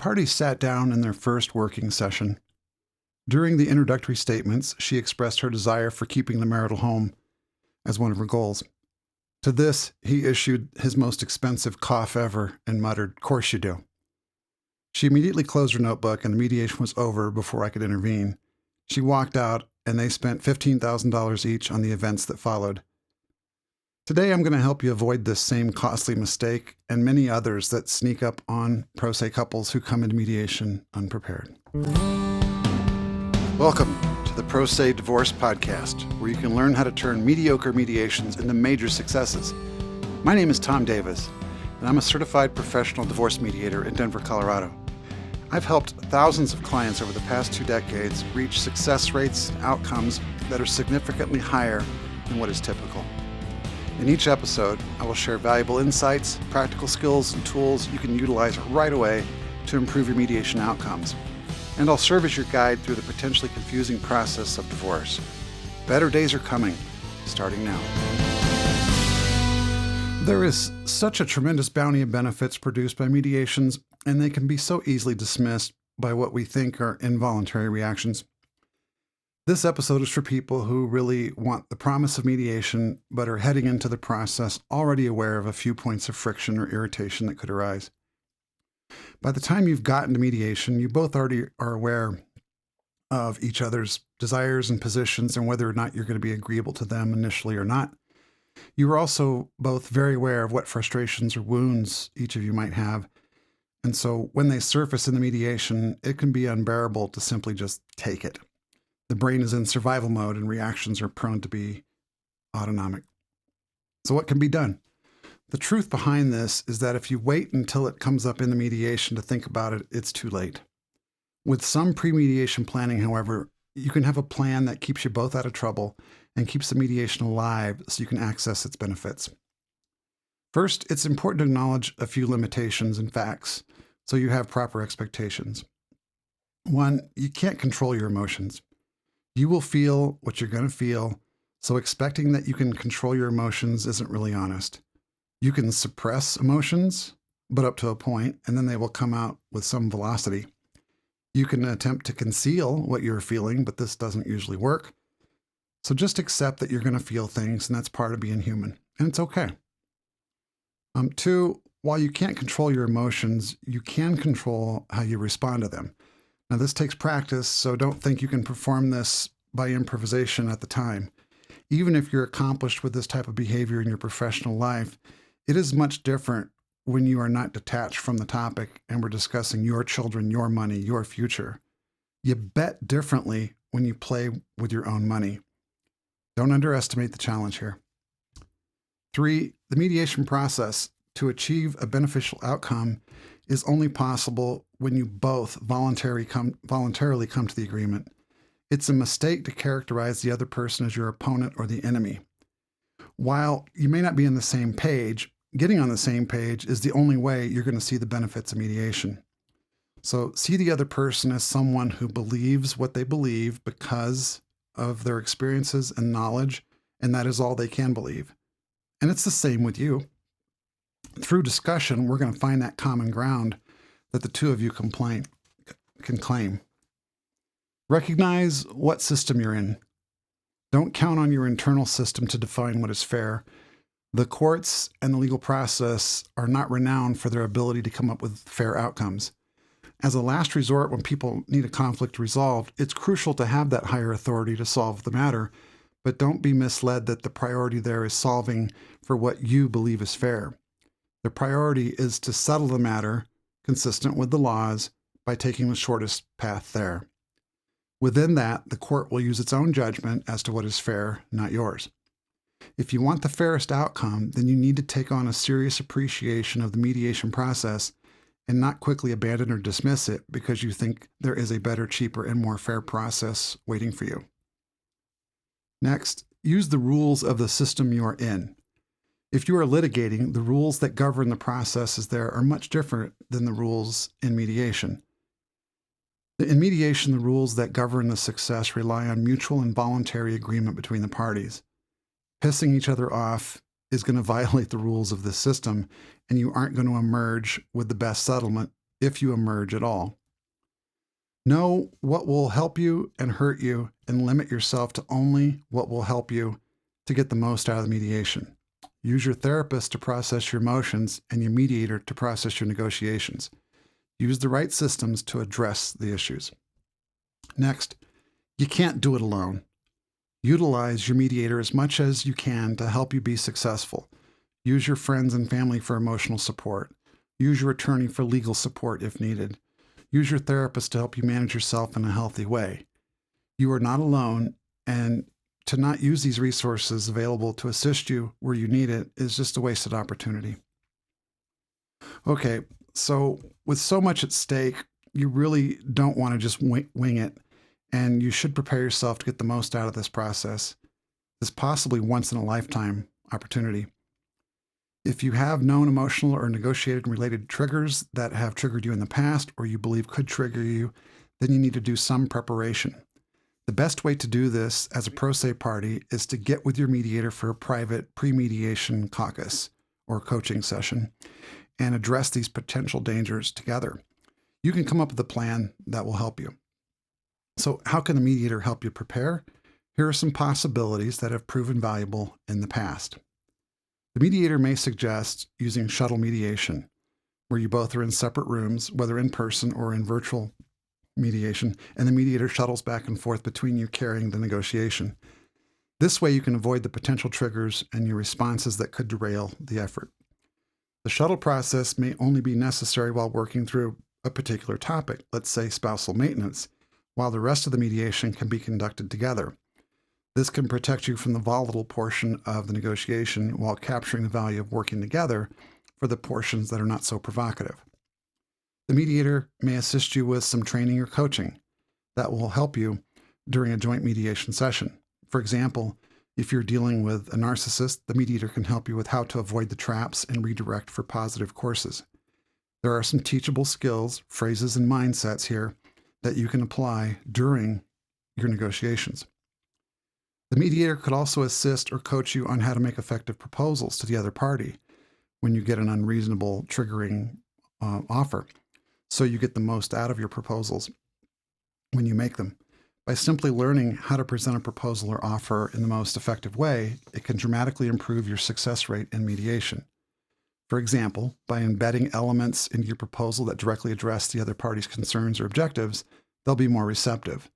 parties sat down in their first working session. During the introductory statements, she expressed her desire for keeping the marital home as one of her goals. To this, he issued his most expensive cough ever and muttered, "Course you do." She immediately closed her notebook and the mediation was over before I could intervene. She walked out and they spent $15,000 each on the events that followed. Today, I'm going to help you avoid this same costly mistake and many others that sneak up on pro se couples who come into mediation unprepared. Welcome to the Pro Se Divorce Podcast, where you can learn how to turn mediocre mediations into major successes. My name is Tom Davis, and I'm a certified professional divorce mediator in Denver, Colorado. I've helped thousands of clients over the past 2 decades reach success rates and outcomes that are significantly higher than what is typical. In each episode, I will share valuable insights, practical skills, and tools you can utilize right away to improve your mediation outcomes. And I'll serve as your guide through the potentially confusing process of divorce. Better days are coming, starting now. There is such a tremendous bounty of benefits produced by mediations, and they can be so easily dismissed by what we think are involuntary reactions. This episode is for people who really want the promise of mediation, but are heading into the process already aware of a few points of friction or irritation that could arise. By the time you've gotten to mediation, you both already are aware of each other's desires and positions and whether or not you're going to be agreeable to them initially or not. You are also both very aware of what frustrations or wounds each of you might have. And so when they surface in the mediation, it can be unbearable to simply just take it. The brain is in survival mode and reactions are prone to be autonomic. So what can be done? The truth behind this is that if you wait until it comes up in the mediation to think about it, it's too late. With some pre-mediation planning, however, you can have a plan that keeps you both out of trouble and keeps the mediation alive so you can access its benefits. First, it's important to acknowledge a few limitations and facts so you have proper expectations. 1, you can't control your emotions. You will feel what you're going to feel, so expecting that you can control your emotions isn't really honest. You can suppress emotions, but up to a point, and then they will come out with some velocity. You can attempt to conceal what you're feeling, but this doesn't usually work. So just accept that you're going to feel things, and that's part of being human, and it's okay. 2, while you can't control your emotions, you can control how you respond to them. Now, this takes practice, so don't think you can perform this by improvisation at the time. Even if you're accomplished with this type of behavior in your professional life, it is much different when you are not detached from the topic and we're discussing your children, your money, your future. You bet differently when you play with your own money. Don't underestimate the challenge here. 3, the mediation process to achieve a beneficial outcome is only possible when you both voluntarily come to the agreement. It's a mistake to characterize the other person as your opponent or the enemy. While you may not be on the same page, getting on the same page is the only way you're going to see the benefits of mediation. So see the other person as someone who believes what they believe because of their experiences and knowledge, and that is all they can believe. And it's the same with you. Through discussion, we're going to find that common ground that the two of you can claim. Recognize what system you're in. Don't count on your internal system to define what is fair. The courts and the legal process are not renowned for their ability to come up with fair outcomes. As a last resort, when people need a conflict resolved, it's crucial to have that higher authority to solve the matter, but don't be misled that the priority there is solving for what you believe is fair. The priority is to settle the matter consistent with the laws by taking the shortest path there. Within that, the court will use its own judgment as to what is fair, not yours. If you want the fairest outcome, then you need to take on a serious appreciation of the mediation process and not quickly abandon or dismiss it because you think there is a better, cheaper, and more fair process waiting for you. Next, use the rules of the system you are in. If you are litigating, the rules that govern the processes there are much different than the rules in mediation. In mediation, the rules that govern the success rely on mutual and voluntary agreement between the parties. Pissing each other off is going to violate the rules of this system, and you aren't going to emerge with the best settlement if you emerge at all. Know what will help you and hurt you, and limit yourself to only what will help you to get the most out of the mediation. Use your therapist to process your emotions and your mediator to process your negotiations. Use the right systems to address the issues. Next, you can't do it alone. Utilize your mediator as much as you can to help you be successful. Use your friends and family for emotional support. Use your attorney for legal support if needed. Use your therapist to help you manage yourself in a healthy way. You are not alone, and to not use these resources available to assist you where you need it is just a wasted opportunity. Okay, so with so much at stake, you really don't want to just wing it, and you should prepare yourself to get the most out of this process. This possibly once in a lifetime opportunity. If you have known emotional or negotiated related triggers that have triggered you in the past or you believe could trigger you, then you need to do some preparation. The best way to do this as a pro se party is to get with your mediator for a private pre-mediation caucus or coaching session and address these potential dangers together. You can come up with a plan that will help you. So how can the mediator help you prepare? Here are some possibilities that have proven valuable in the past. The mediator may suggest using shuttle mediation, where you both are in separate rooms, whether in person or in virtual mediation, and the mediator shuttles back and forth between you carrying the negotiation. This way you can avoid the potential triggers and your responses that could derail the effort. The shuttle process may only be necessary while working through a particular topic, let's say spousal maintenance, while the rest of the mediation can be conducted together. This can protect you from the volatile portion of the negotiation while capturing the value of working together for the portions that are not so provocative. The mediator may assist you with some training or coaching that will help you during a joint mediation session. For example, if you're dealing with a narcissist, the mediator can help you with how to avoid the traps and redirect for positive courses. There are some teachable skills, phrases, and mindsets here that you can apply during your negotiations. The mediator could also assist or coach you on how to make effective proposals to the other party when you get an unreasonable, triggering offer, so you get the most out of your proposals when you make them. By simply learning how to present a proposal or offer in the most effective way, it can dramatically improve your success rate in mediation. For example, by embedding elements into your proposal that directly address the other party's concerns or objectives, they'll be more receptive.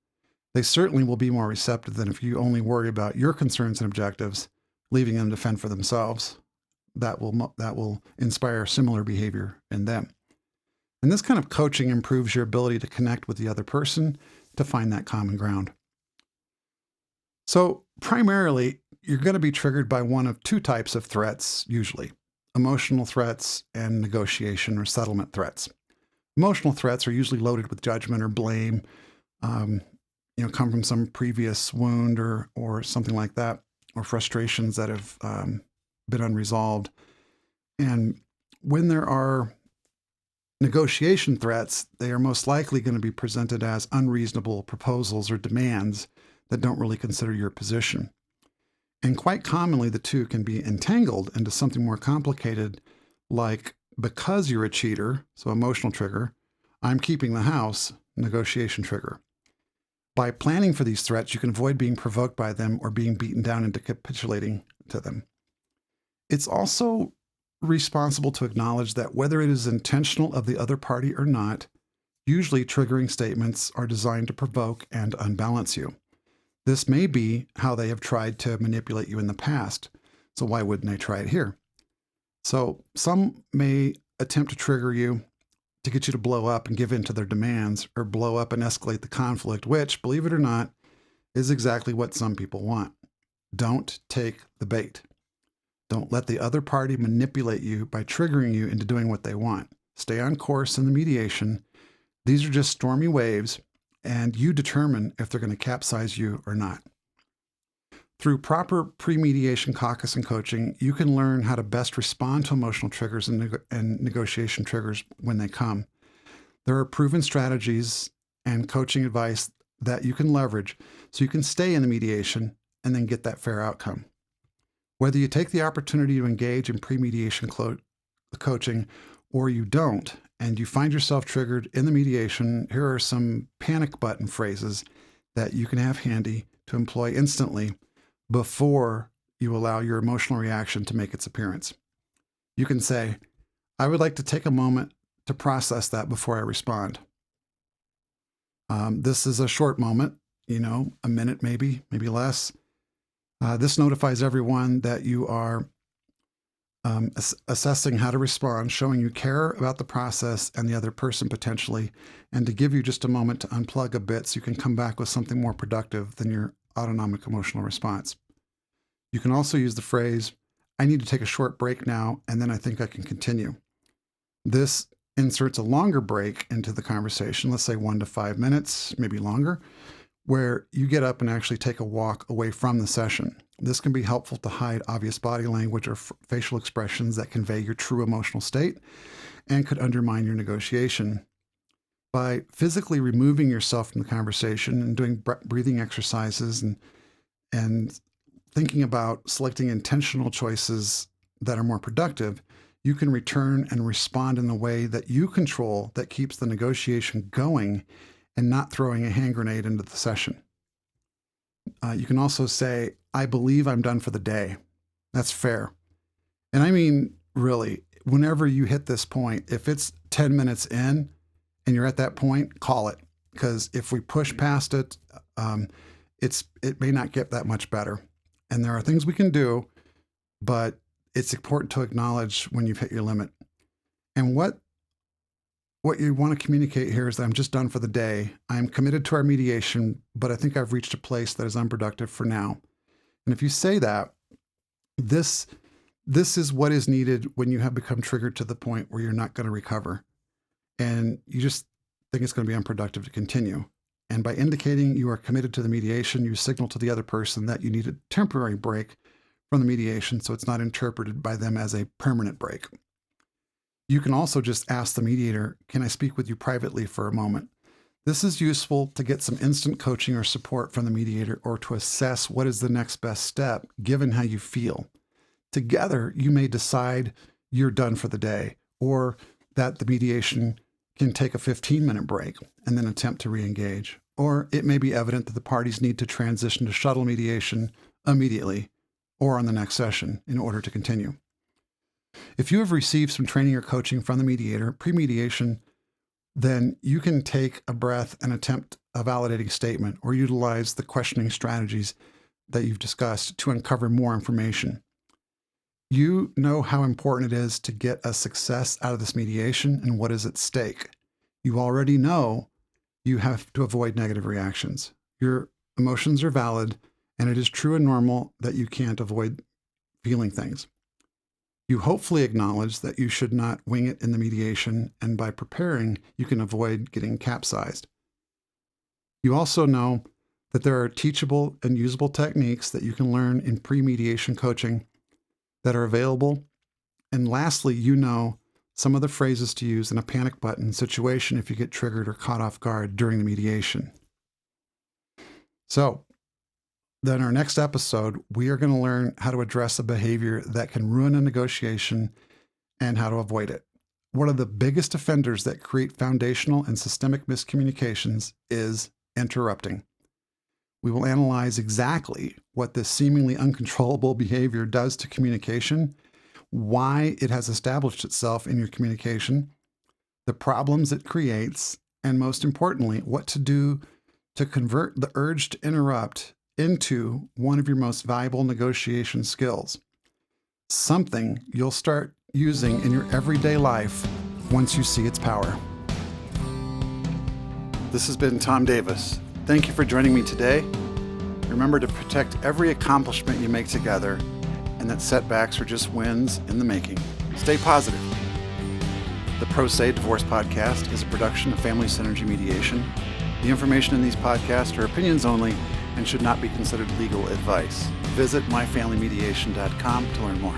They certainly will be more receptive than if you only worry about your concerns and objectives, leaving them to fend for themselves. That will inspire similar behavior in them. And this kind of coaching improves your ability to connect with the other person to find that common ground. So primarily, you're going to be triggered by one of two types of threats, usually: emotional threats and negotiation or settlement threats. Emotional threats are usually loaded with judgment or blame, come from some previous wound or something like that, or frustrations that have been unresolved. And when there are negotiation threats, they are most likely going to be presented as unreasonable proposals or demands that don't really consider your position. And quite commonly, the two can be entangled into something more complicated, like, because you're a cheater, so emotional trigger, I'm keeping the house, negotiation trigger. By planning for these threats, you can avoid being provoked by them or being beaten down into capitulating to them. It's also responsible to acknowledge that whether it is intentional of the other party or not, usually triggering statements are designed to provoke and unbalance you. This may be how they have tried to manipulate you in the past, so why wouldn't they try it here? So some may attempt to trigger you to get you to blow up and give in to their demands, or blow up and escalate the conflict, which, believe it or not, is exactly what some people want. Don't take the bait. Don't let the other party manipulate you by triggering you into doing what they want. Stay on course in the mediation. These are just stormy waves, and you determine if they're going to capsize you or not. Through proper pre-mediation caucus and coaching, you can learn how to best respond to emotional triggers and negotiation triggers when they come. There are proven strategies and coaching advice that you can leverage so you can stay in the mediation and then get that fair outcome. Whether you take the opportunity to engage in pre-mediation coaching or you don't, and you find yourself triggered in the mediation, here are some panic button phrases that you can have handy to employ instantly before you allow your emotional reaction to make its appearance. You can say, I would like to take a moment to process that before I respond. This is a short moment, a minute maybe less. This notifies everyone that you are assessing how to respond, showing you care about the process and the other person potentially, and to give you just a moment to unplug a bit so you can come back with something more productive than your autonomic emotional response. You can also use the phrase, I need to take a short break now, and then I think I can continue. This inserts a longer break into the conversation, let's say 1 to 5 minutes, maybe longer, where you get up and actually take a walk away from the session. This can be helpful to hide obvious body language or facial expressions that convey your true emotional state and could undermine your negotiation. By physically removing yourself from the conversation and doing breathing exercises and thinking about selecting intentional choices that are more productive, you can return and respond in the way that you control that keeps the negotiation going and not throwing a hand grenade into the session. You can also say, I believe I'm done for the day. That's fair. And I mean, really, whenever you hit this point, if it's 10 minutes in and you're at that point, call it. Because if we push past it, it may not get that much better. And there are things we can do, but it's important to acknowledge when you've hit your limit. And what you want to communicate here is that I'm just done for the day. I'm committed to our mediation, but I think I've reached a place that is unproductive for now. And if you say that, this is what is needed when you have become triggered to the point where you're not going to recover. And you just think it's going to be unproductive to continue. And by indicating you are committed to the mediation, you signal to the other person that you need a temporary break from the mediation so it's not interpreted by them as a permanent break. You can also just ask the mediator, can I speak with you privately for a moment? This is useful to get some instant coaching or support from the mediator or to assess what is the next best step given how you feel. Together, you may decide you're done for the day or that the mediation can take a 15-minute break and then attempt to re-engage. Or it may be evident that the parties need to transition to shuttle mediation immediately or on the next session in order to continue. If you have received some training or coaching from the mediator, pre-mediation, then you can take a breath and attempt a validating statement or utilize the questioning strategies that you've discussed to uncover more information. You know how important it is to get a success out of this mediation and what is at stake. You already know you have to avoid negative reactions. Your emotions are valid, and it is true and normal that you can't avoid feeling things. You hopefully acknowledge that you should not wing it in the mediation, and by preparing, you can avoid getting capsized. You also know that there are teachable and usable techniques that you can learn in pre-mediation coaching that are available. And lastly, you know some of the phrases to use in a panic button situation if you get triggered or caught off guard during the mediation. So, then our next episode, we are going to learn how to address a behavior that can ruin a negotiation and how to avoid it. One of the biggest offenders that create foundational and systemic miscommunications is interrupting. We will analyze exactly what this seemingly uncontrollable behavior does to communication, why it has established itself in your communication, the problems it creates, and most importantly, what to do to convert the urge to interrupt into one of your most valuable negotiation skills, something you'll start using in your everyday life once you see its power. This has been Tom Davis. Thank you for joining me today. Remember to protect every accomplishment you make together and that setbacks are just wins in the making. Stay positive. The Pro Se Divorce Podcast is a production of Family Synergy Mediation. The information in these podcasts are opinions only and should not be considered legal advice. Visit myfamilymediation.com to learn more.